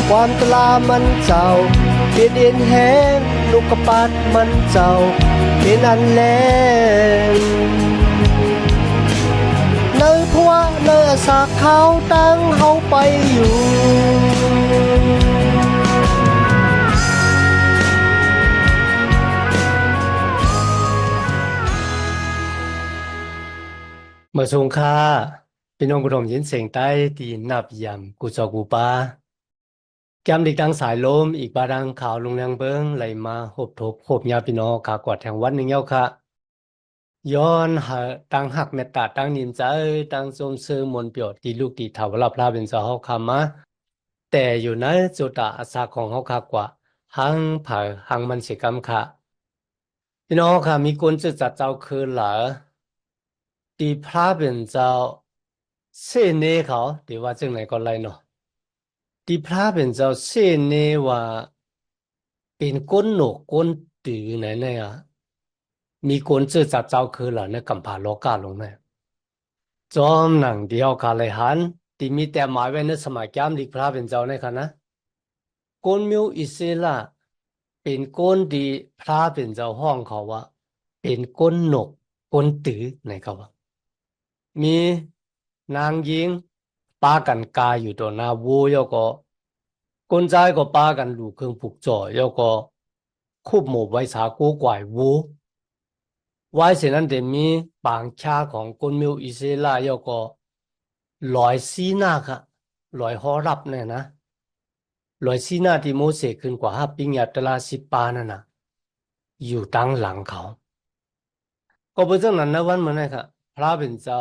ความตลามันเจ้าเปลี่ยนเอ็นแหงลูกกระปัดมันเจ้าเป็นอันแลงเนื้อพัวเนื้อสากเขาตั้งเฮาไปอยู่เมื่อสงค่าพี่น้องกุดมยินเสียงใต้ตีนับยำกูจอกูปาแก้มดิกดังสายลมอีกบาดังข่าวลงแรงเบิ้งไหลมาหบทบหบยาพี่น้องขากอดแห่งวันหนึ่งเย้าค่ะย้อนหาตั้งหักเมตตาตั้งนินใจตั้งสมซื่อมนต์เปียวตีลูกตีเถาลับลาเป็นเจ้าเฮาคำมาแต่อยู่ในจุดอาสาของเฮาคากว่าหังผ่าหังมันสิกรรมค่ะพี่น้องค่ะมีคนจะจัดเจ้าคือหลาตีพระเป็นเจ้าเสเนเขาตีว่าจังไหนก็ไรเนาะตีพระเป็นเจ้าเสเนว่าเป็นก้นหนกก้นตือไหนเนี่ยมีคนจะจัดเจ้าคือหลาในกัมพาโลกาลงเนี่ยจอมหนังเดียวกันเลยหันตีมีแต่หมายไว้ในสมัยแก้มดิพระเป็นเจ้าในค่ะนะก้นมิวอิเซล่าเป็นก้นดีพระเป็นเจ้าห้องเขาว่าเป็นก้นหนกก้นตือไหนเขาว่ามีนางยิงป้ากันกายอยู่ตัวหน้าวัวยก็คนใจก็ป้ากันลูกเครื่องผูกจ่อยก็คุบหมู่ไว้สากูกวายวัวไว้เสนั้นเดมีปางชาของคนมิวอิเซลายก็ลอยซีนาค่ะลอยหอรับเนี่ยนะลอยซีนาที่โมเสสขึ้นกว่า5 ปีญาตลา10 ปานั่นนะอยู่ตั้งหลังเขาก็เป็นเรื่องนั้นนะวันเหมือนไงค่ะพระเป็นเจ้า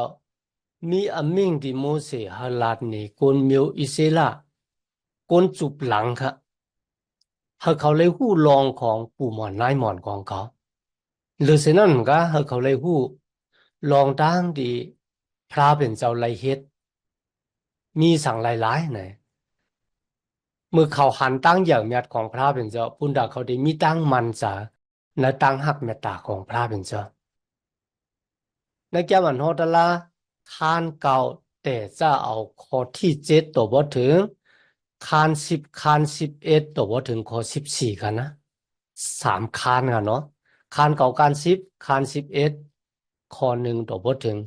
มีอมิงที่โมเสสฮาลาดนี่คนมิวอิเซลาคนจุบหลังค่ะเขาเลยหู้ลองของปู่หมอนนายหมอนของเขาหรือเช่นนั้นก็เขาเลยหู้ลองตั้งที่พระเป็นเจ้าไลเฮ็ดมีสั่งหลายๆไหนเมื่อเขาหันตั้งอย่างเมียดของพระเป็นเจ้าปุ่นดาเขาได้มีตั้งมันจาในตั้งหักเมตตาของพระเป็นเจ้าในแก้มันโฮตลาคานเก่าแต่จะเอาข้อที่7ตัวบ่ถึงคาน10คาน11ตัวบ่ถึงข้อ14กันนะ3 คานกันเนาะคานเก่าคาน10คาน11ข้อ1ตัวบ่ถึง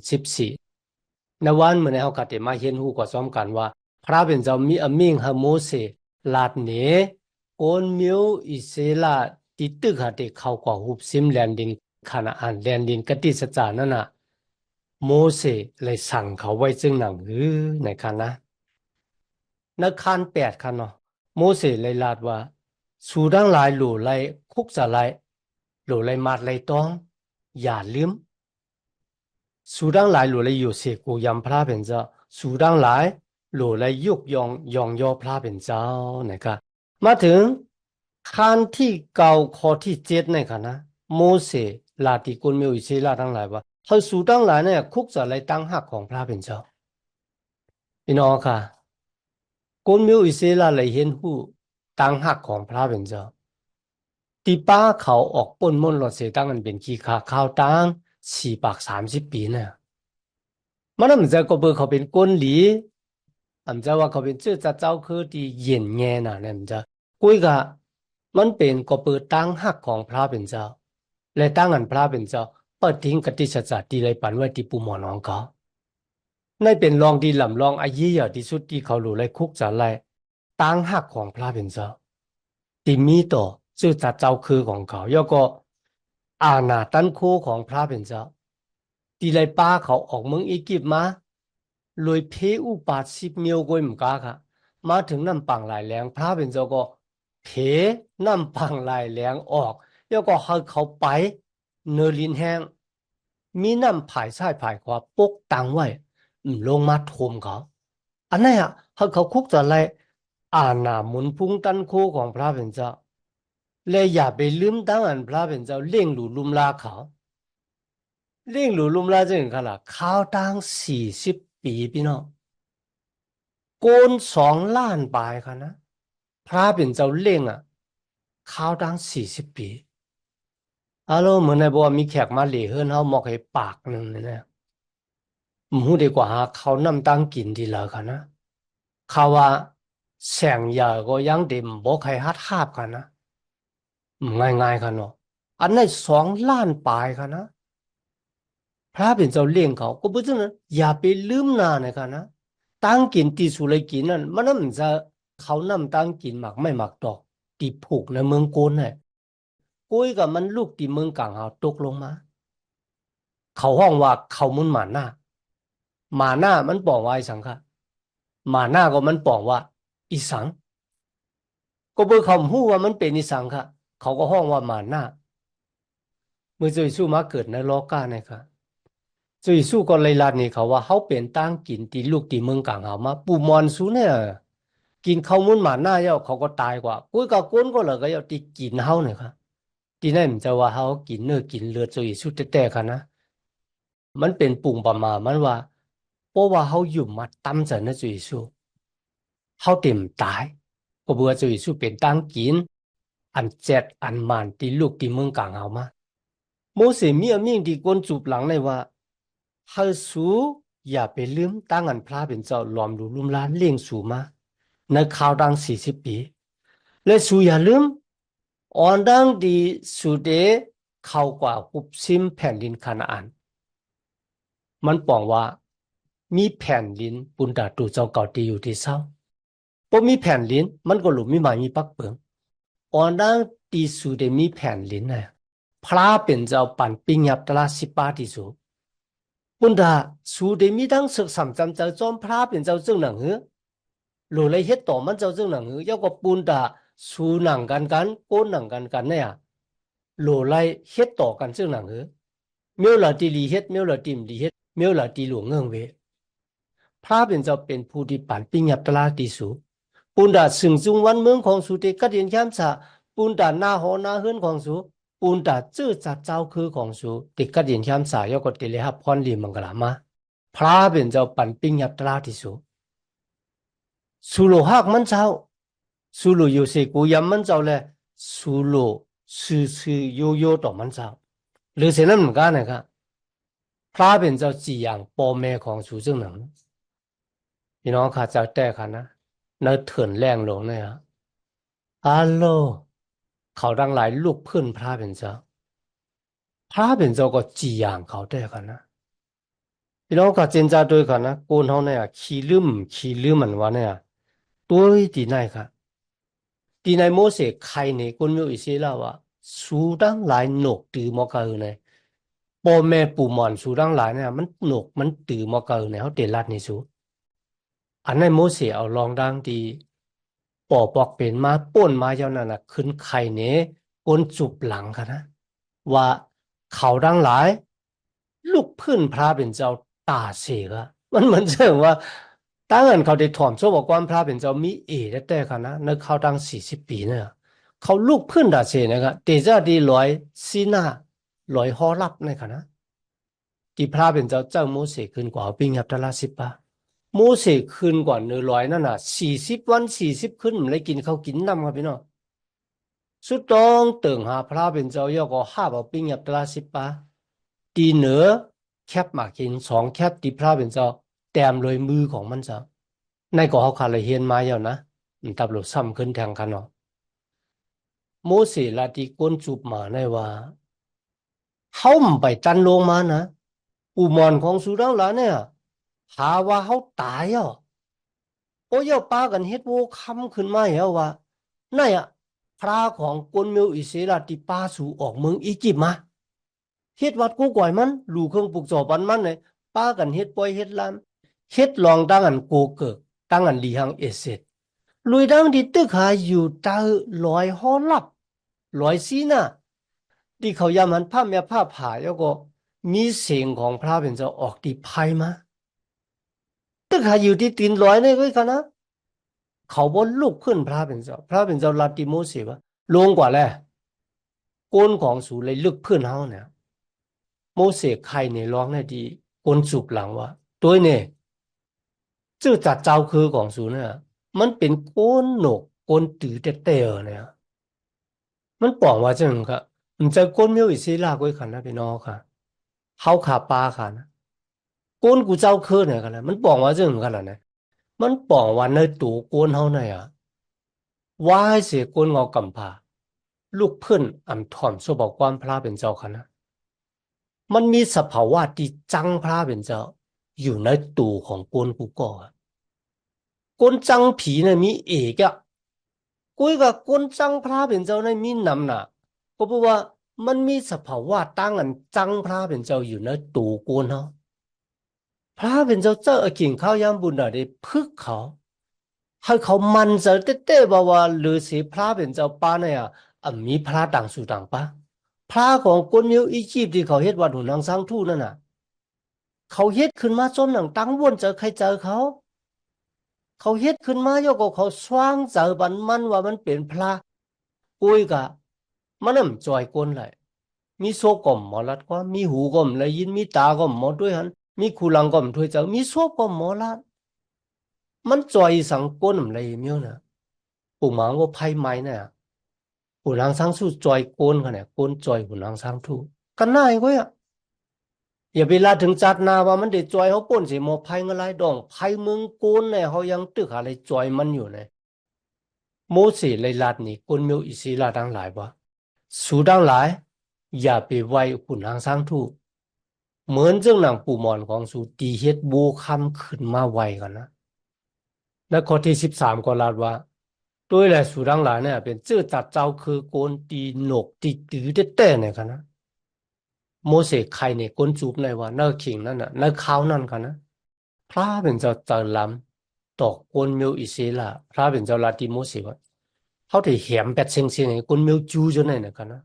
14ในวันเมื่อในเฮาก็ได้มาเรียนรู้ก็ซ้อมกันว่าพระเป็นเจ้ามีอมิงฮะโมเสลาดเนโกนมิวอิเซลาติตึกหาเตเข้ากว่าหุบซิมแลนดินคานาอันแลนดินกติสจานั่นน่ะโมเสสเลยสั่งเขาไว้จึงหนังในคันนะนักคัน8คันเนาะโมเสสเลยลาดว่าสู่ดังหลายหลู่ไลคุกจะไลหลู่ไลมาดไลต้องอย่าลืมสู่ดังหลายหลู่ไลอยู่เสกูยำพระเป็นเจ้าสู่ดังหลายหลู่ไลยุกยองยอพระเป็นเจ้านะครับมาถึงคันที่เก่าข้อที่7ในคันนะโมเสสลาติกุลมิวอิเซลาทั้งหลายว่าเขาสู่ดังหลายเนี่ยคุกจะไลตั้งหักของพระเป็นเจ้าพี่น้องค่ะคนมิวอิเซลาเลยเห็นหูตั้งหักของพระเป็นเจ้าที่ป้าเขาออกป้นมนต์หลอดเสตั้งกันเป็นขี้ขาข้าวตั้ง430 ปีเนี่ยมันไม่ใช่ก็เบอร์เขาเป็นก้นหลีอันจะว่าเขาเป็นเจ้าเจ้าคือที่เย็นแง่น่ะเนี่ยมันจะกุยกะมันเป็นก็เปิดตั้งหักของพระเป็นเจ้าและตั้งอันพระเป็นเจ้าเปิดทิ้งกติสัจจะที่เลยปันไว้ที่ปูหมอนของเขาในเป็นรองดีลำรองอายี่ยที่สุดที่เขาหลู่เลยคุกจะไล่ตั้งหักของพระเป็นเจ้าที่มีต่อเจ้าเจ้าคือของเขาแล้วก็อาณาตันโคของพระเป็นเจ้าที่เลยป้าเขาออกเมืองอียิปต์มาลอยเพอุปาสิบเมียวกวยมกาค่ะมาถึงน้ำปังหลายแรงพระเป็นเจ้าก็เพน้ำปังหลายแรงออกแล้วก็ให้เขาไปเนลินแห้งมีน้ำผายซ้ายผายขวาปกตังไว้ลงมาทมเขาอันนี้อ่ะเขาคุกจะอะไรอาณาหมุนพุงตันโคของพระเป็นเจ้าเลยอย่าไปลืมตั้งอันพระเป็นเจ้าเล่งหลูลุมลาเขาเล่งหลูลุมลาจะเห็นค่ะล่ะข้าวตั้ง40 ปีพี่น้องโกน2 ล้าน บาทค่ะนะพระเป็นเจ้าเล่งอ่ะข้าวตั้ง40 ปีฮัลโหลเหมือนในบอกว่ามีแขกมาเหล่เฮิรนเขาหมอกให้ปากหนึ่งเลยนะมูดีกว่าเขานำตั้งกินทีละค่ะนะเขาว่า แสงยาก็ยังเด็มบอกใครฮัดฮาบกันนะง่ายๆกันเนาะอันนั้น2 ล้านปลายกันนะพระเป็นเจ้าเลี้ยงเขาก็พูดถึงนั้นอย่าไปลืมนาในกันนะตั้งกินตีสุเลยกินนั่นมันนั่นจะเขานำตั้งกินหมักไม่หมักดอกตีผูกในเมืองโกนเนี่ยกุ้ยกับมันลูกตีเมืองกลางเอาตกลงมาเขาห้องว่าเขามุนหมาหน้าหมาหน้ามันบอกว่าไอ้สังค่ะหมาหน้าก็มันบอกว่าอีสังก็เบอร์เขาหู้ว่ามันเป็นอีสังค่ะเขาก็ห้องว่าหมาหน้าเมื่อเจอสู้มาเกิดในโลกาเนี่ยค่ะ 所以สู้ก็เลยลาดนี่เขาว่าเขาเป็นตั้งกินตีลูกตีเมืองกลางเขามาปูมอนสู้เนี่ยกินข้าวมุนหมาหน้าเย้าเขาก็ตายกว่ากุ้ยกับก้นก็เลยก็เย้าตีกินเขาเนี่ยครับทีนั้นมันจะว่าเขากินเนื้อกินเลือด所以สู้แต่ๆกันนะมันเป็นปุ่งประมาณมันว่าเพราะว่าเขาอยู่มาตั้มใจนะ所以สู้เขาเต็มตายก็เบื่อ所以สู้เป็นตั้งกินอันเจ็ดอันมันตีลูกตีเมืองกลางเขามา โมเสสมีอมิ่งที่กวนจูบหลังเลยว่าเฮาสูอย่าไปลืมตั้งอันพระเป็นเจ้าหลอมดูลุ่มล้านเลี้ยงสูมาในข่าวดัง40 ปีและสูอย่าลืมอ่อนดังดีสูเดเข้ากว่าหุบซิมแผ่นดินคานาอันมันบอกว่ามีแผ่นดินปุนดาตูเจ้าเก่าตีอยู่ที่เศร้าพอมีแผ่นดินมันก็หลุมมีหมายมีปักเปิงอ่อนดังดีสูเดมีแผ่นดินนะพระเป็นเจ้าปันปิญญาตรา18ที่สูปุณดาสูเดมีดังศึกษาจำเจ้าจอมพระเป็นเจ้าจึงหนังหือหลุเลยเฮ็ดต่อมันเจ้าจึงหนังหือยกว่าปุณดาสูหนังกันโกนหนังกันเนี่ยหลุเลยเฮ็ดต่อกันจึงหนังหือเมื่อละตีลีเฮ็ดเมื่อละตีมลีเฮ็ดเมื่อละตีหลวงเงิงเวพระเป็นเจ้าเป็นผู้ที่ปันปิญญาตราที่สูปุณดาสึงจุงวันเมืองของสูเตกัดเย็นแย้มสะปุณดาหน้าหอหน้าเฮือนของสูปุณดาจื้อจัดเจ้าคือของสูติกัดเย็นแย้มสะยกติเลหับพรลีมังกลามาพระเป็นเจ้าปันปิญญาตราที่สูสุโลหักมันเจ้าสุโลอยู่เสกูยำมันเจ้าเลยสุโลซื่อโยต่อมันเจ้าหรือเช่นนั้นเหมือนกันนะครับพระเป็นเจ้าจีอย่างพ่อแม่ของสูจึงหนังพี่น้องข้าเจ้าแต่ค่ะนะในเถื่อนแรงลงเนี่ยฮัลโหลเขาดังหลายลูกเพื่อนพระเป็นเจ้าพระเป็นเจ้าก็จีอย่างเขาแต่ค่ะนะพี่น้องข้าเจนจาด้วยค่ะนะโกนเขาเนี่ยขี้ลืมเหมือนว่าเนี่ยตัวที่ไหนค่ะที่ในโมเสสใครเนี่ยคนมีอิสราเอลว่าสูดังหลายหนกตือมอกาเนี่ยพ่อแม่ปู่หมอนสูดังหลายเนี่ยมันหนกมันตือมอกาเนี่ยเขาเดลัดในสูอันนั้นโมเสสเอาลองดังดีปอปอกเป็นมาป้นมาเจ้านั่นน่ะขึ้นไข่เนี่ยคนจุบหลังค่ะนะว่าเขาดังหลายลูกเพื่อนพระเป็นเจ้าตาเสกอะมันเหมือนเชิงว่าตั้งแต่เขาได้ถ่อมโซ่บอกว่าพระเป็นเจ้ามีแต่ค่ะนะในเขาดัง40 ปีเนี่ยเขาลูกเพื่อนตาเสกนะครับเตจ้าดีร้อยซีนาร้อยหอรับในค่ะนะที่พระเป็นเจ้าโมเสสขึ้นกว่าปิงยับตะลา10 ปะโมเสสขึ้นกว่าเนื้อร้อยนั่นน่ะ40 วัน40ขึ้นมันเลยกินเขากินน้ำครับพี่น้องสุดต้องเติ่งหาพระเป็นเจ้ายก็ห้าบปิงยับตะลา10 ปะตีเหนือแคบมากิน2 แคบตีพระเป็นเจ้าแต้มเลยมือของมันเจ้าในก็เขาขาดเลยเฮียนมาอยู่นะตับหลุดซ้ำขึ้นแทงกันเนาะโมเสสลาตีก้นจูบมาในว่าเขาไม่ไปตันลงมานะอุมอนของสุดังหลานเนี่ยหาว่าเขาตายอ่ะโอ้ยป้ากันเฮ็ดโวคำขึ้นมาแล้วว่านั่นอ่ะพระของกนเมียวอิสราเอลที่ป้าสู่ออกเมืองอียิปต์มาเฮ็ดวัดกูก่อยมันลูเครื่องปลูกจอบันมันเลยป้ากันเฮ็ดปล่อยเฮ็ดลามเฮ็ดลองตั้งอันโกเกิกตั้งอันลีหังเอเซตลุยดังที่ตึกหาอยู่ตาลอยหอลับลอยซีน่ะที่เขายามันผ้าแม่ผ้าผ่าแล้วก็มีเสียงของพระเป็นเจ้าออกที่ไพ่มาตึกหาอยู่ที่ตีนลอยนี่ก็ค่ะนะเขาบนลูกขึ้นพระเป็นเจ้าลาติโมเสสว่าลงกว่าแล้วโกนของสูเลยลึกเพื่อนเฮาเนี่ย โมเสสใครเนี่ยร้องได้ดีคนสุบหลังว่าตัวเนี่ยจื้อจัดเจ้าคือของสูเนี่ยมันเป็นโกนหนกโกนตือเต่ๆเนี่ยมันบอกว่าจังครับมันจะโกนเมียวอิสราเอลก็ขันนะพี่น้องค่ะเขาขาปลาค่ะนะโกนกูเจ้าคือเนี่ยกันนะมันบอกว่าจังกันนะ มันป่องวันในตู่กวนเฮาเนี่ยว่าให้เสียกวนงอกำผาลูกเพื่อนอ่ำถ่อมสู้บอกความพระเป็นเจ้าคณะมันมีสภาวะที่จังพระเป็นเจ้าอยู่ในตู่ของกวนกูก่อกวนจังผีเนี่ยมีเอกอะกุยกับกวนจังพระเป็นเจ้าในมีนำน่ะก็เพราะว่ามันมีสภาวะตั้งอันจังพระเป็นเจ้าอยู่ในตู่กวนเฮาพระเป็นเจ้ากินข้าวยามบุญน่ะได้พึกเขาให้เขามันใจเต้ๆว่าหรือสิพระเป็นเจ้าป้าเนี่ยมีพระต่างสู่ต่างปะพระของคนมิวอียิปต์ที่เขาเฮ็ดวัดหุนนางสร้างทู่นั่นน่ะเขาเฮ็ดขึ้นมาจนหนังตั้งวนเจอใครเจอเขาเขาเฮ็ดขึ้นมาโยก็เขาสว่างเจอบันมันว่ามันเป็นพระกุยกะมันน่ะจอยกวนเลยมีโซก่อมหมอลัดกว่ามีหูก่อมเลยยินมีตาก่อมหมอด้วยหันมีคูลังก่อมด้วยเจ้ามีโซก่อมหมอลัดมันจอยสังก้นอะไรมิวน่ะปู่หมาก็ไพ่ไม้เนี่ยหุ่นนางสร้างสู้จอยโกนกันเนี่ยโกนจอยหุ่นนางสร้างทูกันน่ายก็อ่ะอย่าเวลาถึงจัดนาว่ามันเด็ดจอยเขาป่นสิโมไพ่เงนไรดองไพ่เมืองโกนเนี่ยเขายังตึกอะไรจอยมันอยู่เนี่ยโมเสสเลยลาดนี่คนมิวอิสราทั้งหลายว่าสู้ทั้งหลายอย่าไปไว้หุ่นนางสร้างทูเหมือนเจ้าหนังปู่มอนของสูตีเฮ็ดโบคำขึ้นมาไว้กันนะและข้อที่13ก็ลาดว่าด้วยแหละสู่ทั้งหลายเนี่ยเป็นเจ้าจัดเจ้าคือโกนตีหนกตีตื้อเต้ๆเนี่ยกันนะ โมเสสใครเนี่ยก้นจูบในว่าเนอขิงนั่นน่ะเนอข้าวนั่นกันนะพระเป็นเจ้าตะลำตอกก้นมิวอิสิละพระเป็นเจ้าลาติโมเสสว่าเขาได้แหมเป็ดเซิงเซิงไอ้ก้นมิวจูจนไหนนะกันนะ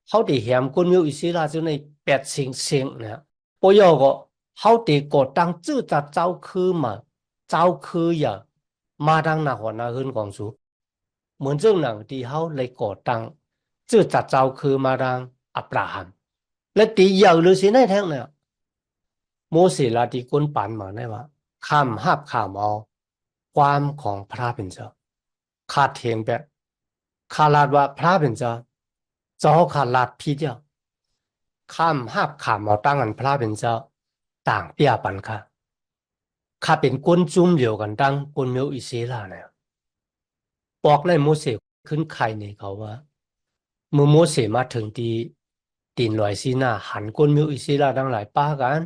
เขาได้แหมก้นมิวอิสิละจนในเป็ดเซิงเซิงเนี่ยปอยอก็เขาได้ก่อตั้งจื้อจัดเจ้าคือมาเจ้าคืออย่ามาดังหน้าหัวหน้าขึ้นของสูเหมือนเจ้าหนังที่เขาเลยก่อตั้งจื้อจัดเจ้าคือมาดังอับราฮัมและตีเหยาหรือสิในแท่งเนี่ยโมเสสลาติกุนปันมาได้ว่าข้ามหับข้ามเอาความของพระเป็นเจ้าขาดเทียงแบบขาลาดว่าพระเป็นเจ้าเจ้าขาลาดพี่เดียวข้ามหับข้ามเอาตั้งกันพระเป็นเจ้าต่างเปียปันค่ะข้าเป็นก้นจุ่มเดียวกันตั้งก้นเมียวอิเสลาเนี่ยบอกเลยโมเสสขึ้นใครเนี่ยเขาว่าเมื่อโมเสสมาถึงที่ตีนลอยซีนาหันก้นมิวอิสราทั้งหลายป้ากัน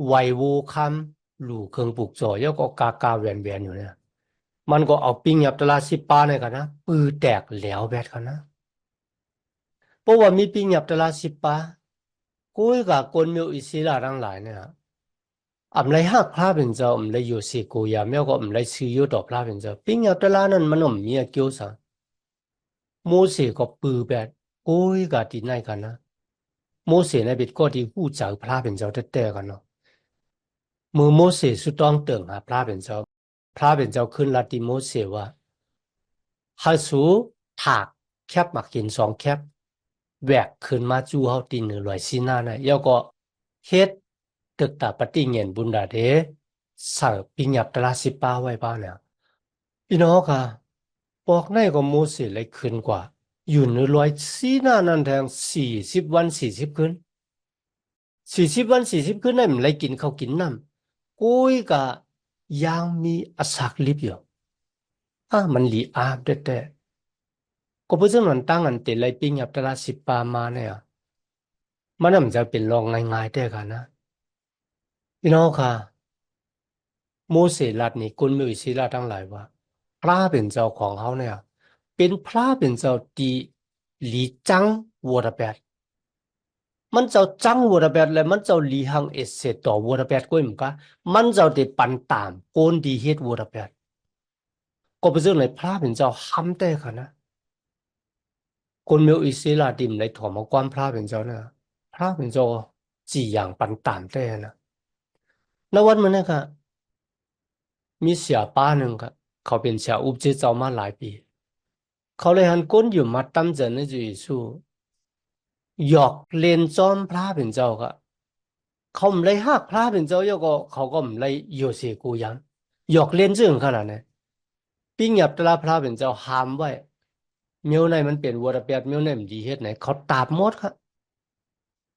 ไวโวคำหลู่เครื่องปลูกจ่อยก็กาแวนอยู่เนี่ยมันก็เอาปิ้งยับตลาดสิป้าเนี่ยกันนะปือแตกแล้วแบดกันนะเพราะว่ามีปิ้งยับตลาดสิป้ากุยกับก้นมิวอิสราทั้งหลายเนี่ยไรหักพระเป็นเจ้าไรอยู่สิกูยาเมียก็ไรซื้อยุดอกพระเป็นเจ้าปิ้งยับตลาดนั้นมันมีเกี่ยวสังโมเสสก็ปือแบดกุยกับตีนไหนกันนะ โมเสสในบิดก็ที่หู้จักพระเป็นเจ้าแต่กันเนาะมือโมเสสสุดต้องเติ่งหาพระเป็นเจ้าพระเป็นเจ้าขึ้นลาติโมเสสว่าหาสูถากแคบมากิน2 แคบแหวกขึ้นมาจูเฮาตีน100ซีนานะแล้วก็เฮ็ดตึกตาปฏิเงียนบุญดาเดสั่งปิญญับตลาสิป้าไว้บ้านเนี่ยพี่น้องค่ะบอกในก็โมเสสเลยขึ้นกว่าอยู่100 ซีนานั่นแทง40 วัน40 คืน40 วัน40 คืนนั่นมันเลยกินข้าวกินน้ำกุ้ยกะยังมีอาศักลิบอยู่มันหลีอาบแต่ก็เพื่อนมันตั้งอันเตเลยปิ้งอับตลาด10 ปามาเนี่ยมันน่ะมันจะเป็นรองง่ายๆแต่กันนะพี่น้องค่ะโมเสสลัดนี่กุลมิวอิสราทั้งหลายว่าพระเป็นเจ้าของเขาเนี่ยเป็นพระเป็นเจ้าที่หลีจังวัวระแบดมันเจ้าจังวัวระแบดเลยมันเจ้าหลีหังเอเสต่อวัวระแบดก็เหมือนกันมันเจ้าได้ปันตามโกนดีเฮ็ดวัวระแบดก็เป็นเรื่องเลยพระเป็นเจ้าห้ำแต่กันนะคนมิวอิสราดิมเลยถอมาความพระเป็นเจ้าเนี่ยพระเป็นเจ้าจีอย่างปันตามแต่นะนวันมันเนี่ยค่ะมีเสียป้าหนึ่งค่ะเขาเป็นเสียอุปเจเจ้ามาหลายปีเขาเลยหันก้นอยู่มาตั้มเจนในจุยสู้หยอกเล่นจอมพระเป็นเจ้าค่ะเขาไม่เลยหักพระเป็นเจ้าโยก็เขาก็ไม่เลยโยเสกูยันหยอกเล่นจึงขนาดนี้ปิ้งหยับตลาพระเป็นเจ้าห้ามไว้เมียวในมันเป็นวัวระเบียดเมียวในมันดีเฮ็ดไหนเขาตาบหมดค่ะ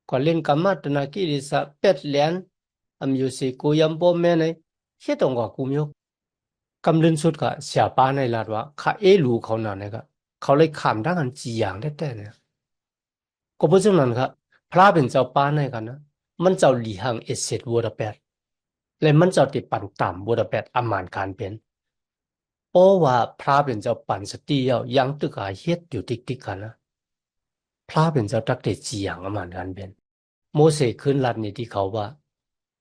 ก็เล่นกรรมะตนากิริสะเป็ดเหรียญอยู่เสกูยัมโปแม่ในเฮ็ดตรงกับกูเมียว กำลึงสุดก็เสียป้าในลาดว่าข้ารู้เขาหนาเนี่ยก็เขาเลยขำดังกันจีอย่างได้แต่เนี่ยก็เพราะฉะนั้นครับพระเป็นเจ้าป้าในกันนะมันเจ้าหลีหังเอเซตวัวดแปดและมันเจ้าติดปั่นต่ำวัวดแปดอามานการเป็นเพราะว่าพระเป็นเจ้าปั่นสติเอายังตึกหาเฮ็ดอยู่ติ๊กๆกันนะพระเป็นเจ้าตักเตจีอย่างอามานการเป็นโมเสสขึ้นลัดนี่ที่เขาว่า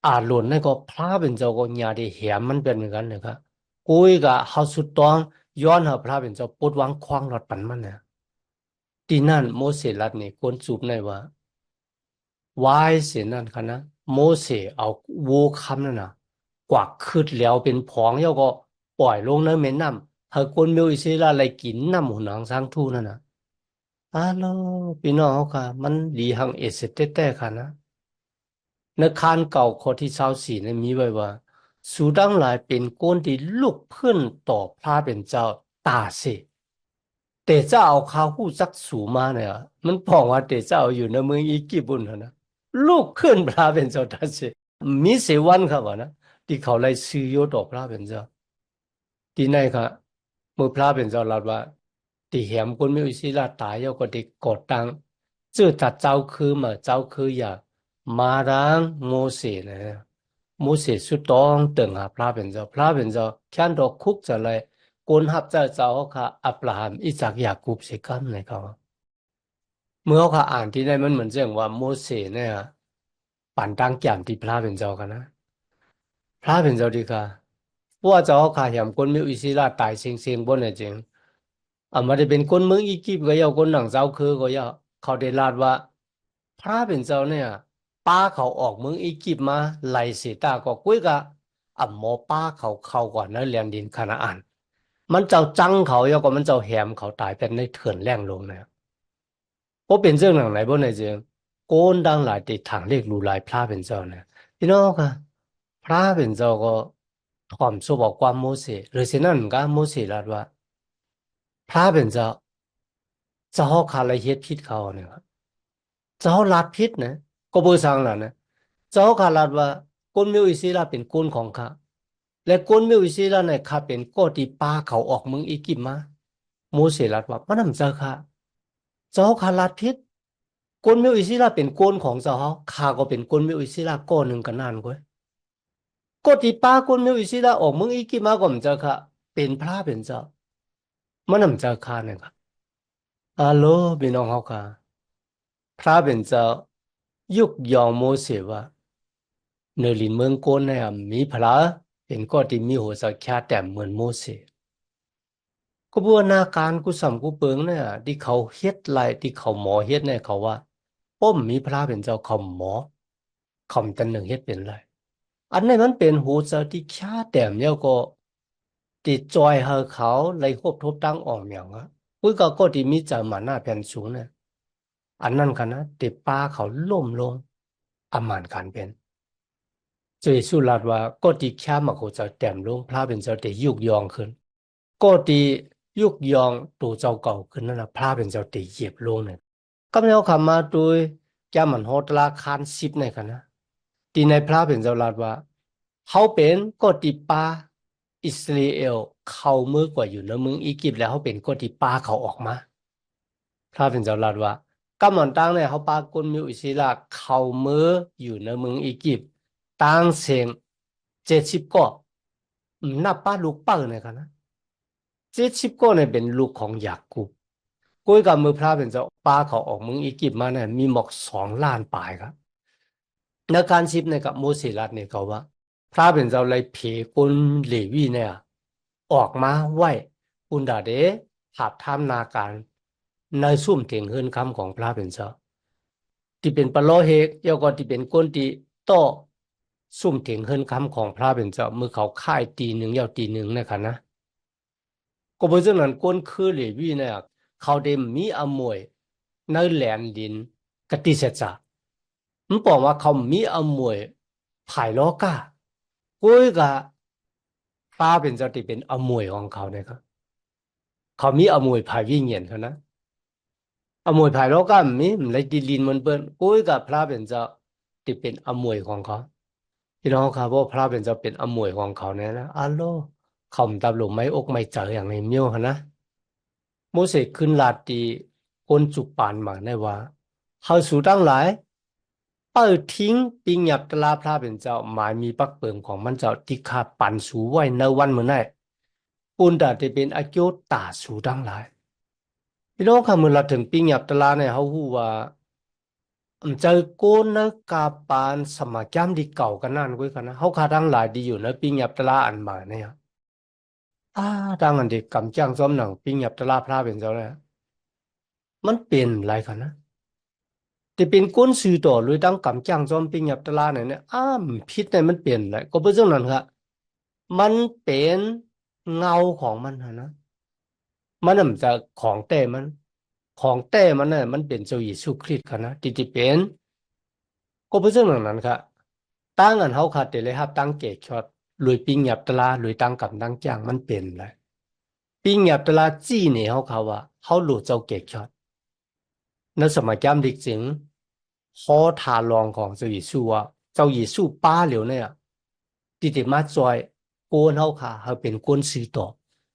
อาหล่นนั่นก็พระเป็นเจ้าก็ญาติแหมมันเป็นเหมือนกันนะครับกุยกับเฮาสุดตองย้อนหาพระเป็นเจ้าปดวางควางหลอดปันมันเนี่ยที่นั่นโมเสสลัดนี่คนจูบในว่าวายเสียนั่นค่ะนะโมเสสเอาวัวคำนั่นนะกวักขึ้นแล้วเป็นผองแล้วก็ปล่อยลงในแม่น้ำถ้าคนมีอิสราอะไรกินน้ำหุนหางสร้างทูนั่นนะอ้าวพี่น้องเขาค่ะมันดีหังเอเสเต้แต่ค่ะนะในคานเก่าข้อที่24เนี่ยมีไว้ว่าสูดังหลายเป็นก้นที่ลุกขึ้นต่อพระเป็นเจ้าตาเสแต่เจ้าเอาข้าวหู้จักสูมาเนี่ยมันบอกว่าแต่เจ้าอยู่ในเมืองอีกิบุนนะลุกขึ้นพระเป็นเจ้าตาเสมีเสวันครับวะนะที่เขาไล่ซื้อโยต่อพระเป็นเจ้า ที่ไหนครับมือพระเป็นเจ้าลัดว่าที่แหมคนไม่อุศิลาตายยก็ติกดตังจื้อตัดเจ้าคือมาเจ้าคืออย่ามารังโมเสสนะโมเสสสุดต้องตึงหาพระเป็นเจ้าพระเป็นเจ้าแค่นดอกคุกจะเลยคนหับเจ้าค่ะอับราฮัมอิสากยาคูบเสกัมเลยเขาเมื่อเขาอ่านที่นั่นมันเหมือนเรื่องว่าโมเสสเนี่ยปั่นตั้งแก้มที่พระเป็นเจ้ากันนะ พระเป็นเจ้าดีกาเพราะว่าเจ้าข้าเห็นคนมีอิสระตายเสียงบนเนี่ยจริงมาได้เป็นคนเมืองอียิปต์ก็ยาคนหนังเจ้าคือก็ยาเขาได้ลาดว่าพระเป็นเจ้าเนี่ยป้าเขาออกเมืองอียิปต์มาไล่เสตาก็กุ้ยกะหมอป้าเขาเข้าก่อนนะเรียนดินคานาอันมันเจ้าจังเขายาก็มันเจ้าแหมเขาตายเป็นในเถื่อนแรงลงเนี่ยเพราะเป็นเรื่องหนังไหนบ่เนี่ยจริงโกนดังหลายติดทางเรียกรูหลายพระเป็นเจ้าเนี่ยพี่น้องค่ะ พระเป็นเจ้าก็ถ่อมสู้บอกความโมเสสหรือเช่นนั้นก็โมเสสลาดว่าพระเป็นเจ้าขาดอะไรเฮ็ดผิดเขาเนี่ยครับเจ้าลาดผิดนะก็เบอร์สังล่ะนะเจ้าขาดลาดว่าคนมีอิสระเป็นคนของข้าและคนมีอิสระเนี่ยข้าเป็นก็ที่ป้าเขาออกเมืองอียิปต์มาโมเสสลาดว่ามันนำเจ้าค่ะเจ้าขาดลาดผิดคนมีอิสระเป็นคนของเจ้าข้าก็เป็นคนมีอิสระก้อนหนึ่งกันนั่นก็ กติป้าคนไม่วิสิละออกมึงอีกี่มาก็มนจะค่ะเป็นพระเป็นเจ้ามันนำจะค่ะเนี่ยค่ะฮัลโหลพี่น้องเขาค่ะพระเป็นเจ้ายุคยองโมเสสว่าในลินเมืองโกนเนี่ยมีพระเป็นก็ที่มีหัวสักแค่แต่เหมือนโมเสสกระบวนการกุสัมกุเปิงเนี่ยที่เขาเฮ็ดไรที่เขาหมอเฮ็ดเนี่ยเขาว่าป้มมีพระเป็นเจ้าเขาหมอคำตันหนึ่งเฮ็ดเป็นไร อันนี้มันเป็นหูเจอที่แค่แต้มเนี่ยก็ติดจอยเฮาเขาเลยควบทบตั้งออกอย่างอ่ะอุ้ยก็ที่มีจามาหน้าแผ่นสูงเนี่ยอันนั้นกันนะติดป้าเขาล่มลงอำมานการเป็นเจสุรัตว่าก็ที่แค่มาเขาจะแต้มลงพระเป็นเจ้าแต่ยุกยองขึ้นก็ที่ยุกยองตัวเจ้าเก่าขึ้นนั่นนะพระเป็นเจ้าแต่เหยียบลงเนี่ยก็ไม่เอาคำมาโดยแกมันโหตราคานสิบในกันนะ ตีในพระเป็นเจ้าลัดว่าเขาเป็นกติปาอิสราเอลเขามือกว่าอยู่ในเมืองอียิปต์แล้วเขาเป็นกติปาเขาออกมาพระเป็นเจ้าลัดว่ากำมันตั้งเนี่ยเขาปากลมิวอิสราเขามืออยู่ในเมืองอียิปต์ตั้งเสียง70ก็นับป้าลูกป้าเนี่ยกันนะ70ก็เนี่ยเป็นลูกของยาคูบกุยกับมือพระเป็นเจ้าป้าเขาออกเมืองอียิปต์มาเนี่ยมีหมอก2 ล้านปลายครับ ในการชิปในกับโมเสสรัฐเนี่ยเขาว่าพระเป็นเจ้าเลยเพกุลเลวีเนี่ยออกมาไหวอุนดาเดหาบทำนาการในซุ่มเถียงเฮือนคำของพระเป็นเจ้าที่เป็นปะโลเฮกยก็ที่เป็นก้นที่โตซุ่มเถียงเฮือนคำของพระเป็นเจ้าเมื่อเขาค่ายตีหนึ่งยาวตีหนึ่งนะครับนะก็เพราะฉะนั้นก้นคือเลวีเนี่ยเขาได้มีอมวยในแหลนดินกติเสจา มันบอกว่าเขามีอมวยภายโลกากุยกะฟ้าเป็นเจ้าที่เป็นอมวยของเขาเนี่ยครับเขามีอมวยภายวิญญาณเขานะอมวยภายโลกามีมันเลยดิลินมันเปิ้นกุยกับพระเป็นเจ้าที่เป็นอมวยของเขาพี่น้องครับว่าพระเป็นเจ้าเป็นอมวยของเขาเนี่ยนะอัลโล เขาตับหลุมไม่อกไม่เจออย่างในเมียวหนนะโมเสสขึ้นลาตีก้นจุปานมาในว่าเขาสู่ตั้งหลายเปิดทิ้งปิงหยับตลาพระเป็นเจ้าหมายมีปักเปิมของมันเจ้าที่ข้าปั่นสู่ไว้ในวันเมื่อไหร่ปุ่นดาจะเป็นอายุตาสู่ตั้งหลายพี่น้องค่ะเมื่อเราถึงปิงหยับตลาเนี่ยเขาหูว่าเจอโกนนะกาปานสมัยแก้มดีเก่ากันนั่นกุ้ยกันนะเขาขาทั้งหลายดีอยู่นะปิงหยับตลาอันมาเนี่ยอ่าดังอันเด็กกำจ้างซ้อมหนังปิงหยับตลาพระเป็นเจ้าเลยมันเป็นอะไรกันนะ แต่เป็นก้นสื่อต่อเลยตั้งกำจังจอมปิงหยับตลาเนี่ยพิษเนี่ยมันเปลี่ยนเลยก็เป็นเรื่องนั้นครับมันเป็นเงาของมันนะมันน่ะจะของแต่มันของแต่มันเนี่ยมันเป็นเจ้าเยซูคริสต์ครับนะที่เป็นก็เป็นเรื่องนั้นครับตั้งอันเขาขาดแต่เลยครับตั้งเกจช็อตลุยปิงหยับตลาลุยตั้งกำตั้งจ้างมันเป็นเลยปิงหยับตลาจี้เนี่ยเขาว่าเขาหลุดเจ้าเกจช็อต ในสมัยจำดิกจึงข้อทาลองของเจ้าเยซูว่าเจ้าเยซูป้าเหลียวเนี่ยติดมาจอยโกนเฮาค่ะเขาเป็นก้นซื้อต่อ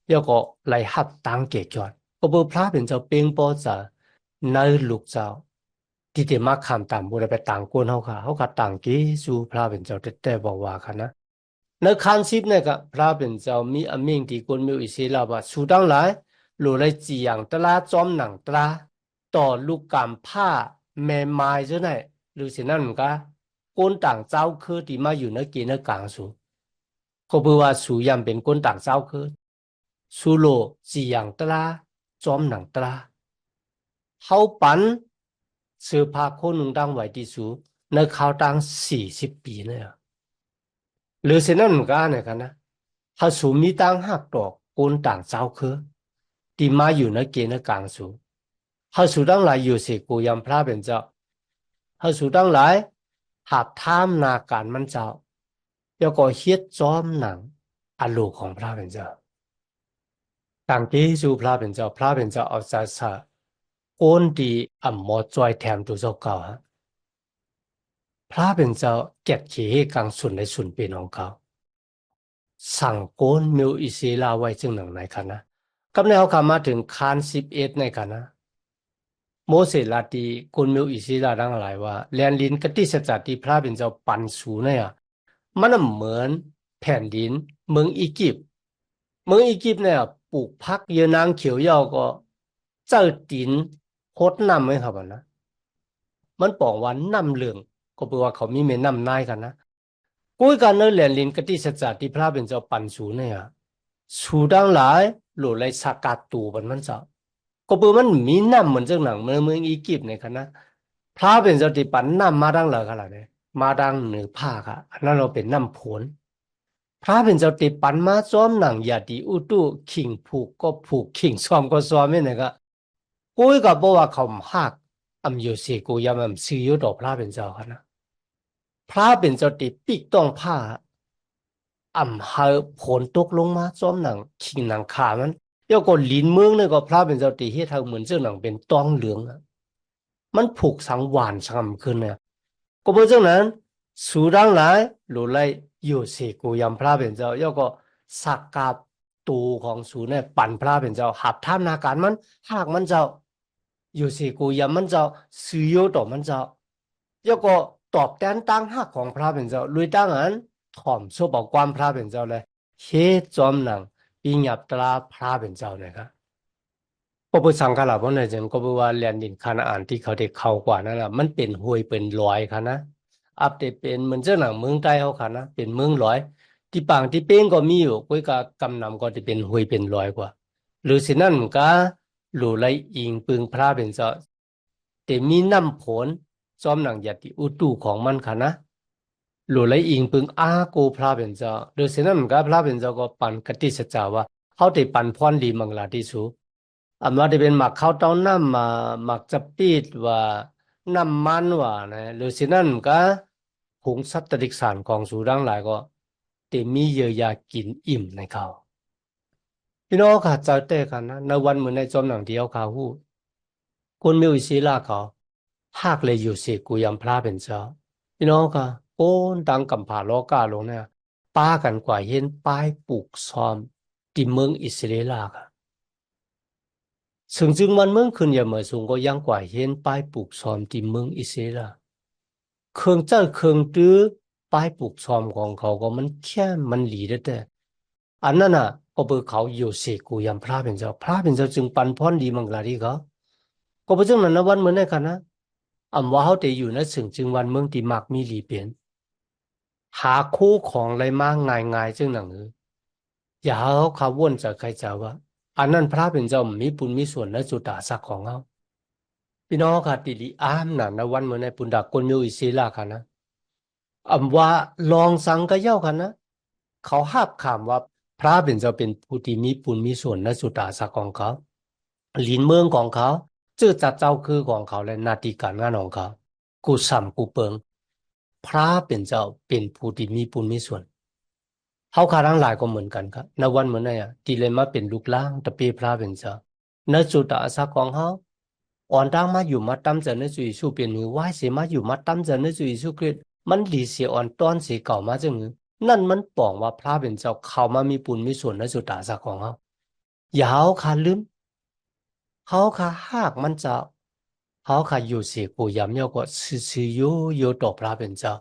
แล้วก็ไล่หับตังเกจอนก็เบอพระเป็นเจ้าเป้งปอจะในลูกเจ้าติดมาคำตามบุได้ไปต่างก้นเฮาค่ะต่างเกซูพระเป็นเจ้าแต่บอกว่าค่ะนะในคันสิบเนี่ยก็พระเป็นเจ้ามีอเมงที่ก้นมีอิสระว่าสูดังหลายหลุเลยจีอย่างตลาจอมหนังตรา ต่อลูกกำผ้าแม่ไม้เจ้าไหนหรือสินั่นมันก็ก้นต่างเจ้าคือที่มาอยู่ในกีนกลางสูก็เพื่อว่าสูยำเป็นก้นต่างเจ้าคือสูโลจีอย่างตราจอมหนังตราเขาปันเสื้อผ้าคนหนึ่งดังไว้ที่สูในเขาตั้ง40 ปีเนี่ยหรือสินั่นมันก็เนี่ยกันนะถ้าสูมีตั้งหักดอกก้นต่างเจ้าคือที่มาอยู่ในกีนกลางสูเขาสูตั้งหลายอยู่สิกูยำพระเป็นเจ้า เขาสู่ตั้งหลายหากท่ามนาการมันเจ้าแล้วก็เฮ็ดจอมหนังอโลกของพระเป็นเจ้าต่างที่สู่พระเป็นเจ้าพระเป็นเจ้าเอาใจใส่โอนดีอ่ำหมอจอยแถมตัวเจ้าเก่าฮะพระเป็นเจ้าเก็บเขกังสุนในสุนเป็นของเขาสั่งโกนมิวอิศิลาไว้จึงหนังไหนคะนะกับแนวขามาถึงคาน11ในคะนะโมเสสลาตีคนมิวอิศิลาดังหลายว่าแลนลินกติสจัดที่พระเป็นเจ้าปันสูเนี่ยมันเหมือนแผ่นดินเมืองอียิปต์เมืองอียิปต์เนี่ยปลูกพักเยอะนางเขียวยาวก็เจ้าดินโคตรน้ำไหมครับนะมันบอกว่าน้ำเหลืองก็แปลว่าเขามีแม่น้ำนายกันนะกุ้ยกันเนอแหลนลินกติสัจจะที่พระเป็นเจ้าปันสูเนี่ยสูดังหลายหลุดเลยสักกัดตูมันเจ้าก็แปลมันมีน้ำเหมือนเจ้าหนังเมืองอียิปต์เนี่ยกันนะพระเป็นเจ้าที่ปันน้ำมาดังหลายขนาดนี้มาดังเหนือผ้าค่ะอันนั้นเราเป็นน้ำผล พระเป็นเจ้าติปันมาซ้อมหนังอย่าดีอุตุขิงผูกก็ผูกขิงซ้อมก็ซ้อมไม่ไหนก็กูก็บอกว่าเขาหักอำอยู่สิกูยามซื้อยุดอกพระเป็นเจ้าค่ะนะพระเป็นเจ้าติปิกต้องผ้าอำหาผลตกลงมาซ้อมหนังขิงหนังขามันเดี๋ยวก็ลิ้นเมืองเนี่ยก็พระเป็นเจ้าติเฮ็ดทางเหมือนเจ้าหนังเป็นต้องเหลืองอะมันผูกสังวานสังขึ้นเนี่ย ก็เพราะฉะนั้นสุดังหลายหลุไลอยู่สิกูยำพระเป็นเจ้าย่อก็สักกับตูของสูเนี่ยปั่นพระเป็นเจ้าหับท่ามนาการมันหากมันเจ้าอยู่สิกูยำมันเจ้าซื้อโยต่อมันเจ้าย่อก็ตอบแทนตั้งหักของพระเป็นเจ้าลุยตั้งอันถ่อมสู้บอกความพระเป็นเจ้าเลยเฮจอมหนังปีหยับตราพระเป็นเจ้าเนี่ยครับ ก็เพื่อสังขารเพราะในจังก็เพื่อว่าแลนดินคานาอันที่เขาได้เข้ากว่านั่นแหละมันเป็นห้วยเป็นลอยค่ะนะอัปเดตเป็นเหมือนเจ้าหนังเมืองใต้เขาค่ะนะเป็นเมืองลอยที่ปางที่เป้งก็มีอยู่ก้อยกับกำนำก็จะเป็นห้วยเป็นลอยกว่าหรือสินั่นก็หลู่ไรอิงปึงพระเป็นเจ้าแต่มีน้ำผลจอมหนังยติอุตุของมันค่ะนะหลู่ไรอิงปึงอาโกพระเป็นเจ้าหรือสินั่นก็พระเป็นเจ้าก็ปันกติสัจจาว่าเขาได้ปันพรดีมังลาที่สู ว่าจะเป็นหมักข้าวต้มน้ำมาหมักจะปีดว่าน้ำมันว่านะหรือสินั่นก็ผงสัตว์ดิกสารของสูดังหลายก็เต็มมีเยียวยากินอิ่มในเขาพี่น้องค่ะเจ้าเต้กันนะในวันเหมือนในจอมหนังเดียวเขาหูคนมีวิศีลาเขาหากเลยอยู่สิกูยำพระเป็นเจ้าพี่น้องค่ะโอนตังกำผาโลกาลงเนี่ยป้ากันกว่าเห็นป้ายปลูกซ้อม ที่เมืองอิสราเอลค่ะซึ่งจึงวันเมืองขึ้นอย่าเหมือนสูงก็ยังกว่าเห็นป้ายปลูกซ้อมที่เมืองอิสราเอลเครื่องเจ้าเครื่องตื้อป้ายปลูกซ้อมของเขาก็มันแค่มันหลีได้แต่อันนั้นน่ะก็เบอเขาอยู่เสกูยามพระเป็นเจ้าพระเป็นเจ้าจึงปันพรดีมังกลาดีเขาก็เพราะฉะนั้นนะวันเหมือนในกันนะอำว่าเขาแต่อยู่ในสึงจึงวันเมืองที่มักมีหลีเปลี่ยนหาคู่ของอะไรมาง่ายๆจึงหนังอย่าเขาขาว่นจากใครจะว่าอันนั้นพระเป็นเจ้ามีปุญมีส่วนและสุตตาสักของเขาพี่น้องค่ะติลิอามน่ะนะวันเหมือนในปุนดากกลโยอิศิลาค่ะนะอำว่าลองสังกะเย้าค่ะนะเขาหาบคำว่าพระเป็นเจ้าเป็นผู้ที่มีปุญมีส่วนและสุตตาสักของเขาลิ้นเมืองของเขาเจ้าจัดเจ้าคือของเขาและหน้าที่การงานของเขากูสัมกูเปิงพระเป็นเจ้าเป็นผู้ที่มีปุญมีส่วน เขาขาทั้งหลายก็เหมือนกันครับในวันเหมือนไงที่เลยมาเป็นลูกล่างตะเปียพระเป็นเจ้าในจุดอาสาของเขาอ่อนตั้งมาอยู่มาตั้มเจในจุยสู้เป็นมือไหวเสียมาอยู่มาตั้มเจในจุยสู้คริสมันดีเสียอ่อนต้อนเสียเก่ามาจังนั่นมันป่องว่าพระเป็นเจ้าเขามามีปุญมีส่วนในจุดอาสาของเขาอย่าเขาขาลืมเขาขาหากมันเจ้าเขาขาอยู่เสียกูยำเยอะกว่าซื้อโยต่อพระเป็นเจ้า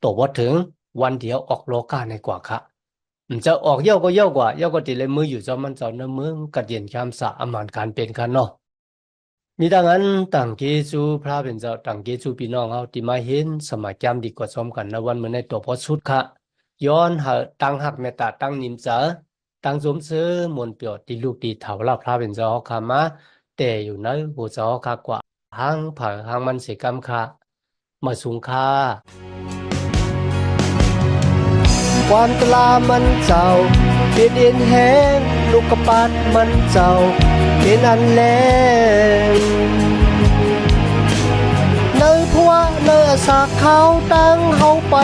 ต่อว่าถึงวันเดียวออกโลกาในกว่าค่ะ จะออกเย้าก็เย้ากว่าเย้าก็ติเลยมืออยู่จอมันจอเนื้อมือกัดเย็นคำสะอามานการเป็นกันเนาะมีดังนั้นต่างเกจูพระเป็นเจ้าต่างเกจูพี่น้องเอาที่มาเห็นสมัยจำดีกว่าซ้อมกันนะวันเมื่อในตัวพอสุดค่ะย้อนหาตั้งหักเมตตาตั้งนิมเจอตั้งสมซื้อมนเปียวที่ลูกดีเถาลาพระเป็นเจ้าขามาแต่อยู่ในหัวเจ้าขากว่าหางผ่าหางมันเสกรรมค่ะมาสูงค่า ความกล้ามันเจ้าเป็นเอ็นแห้งลูกกระปัดมันเจ้าเป็นอันแรงเนยพัวเนยสากเขาตั้งเขาไป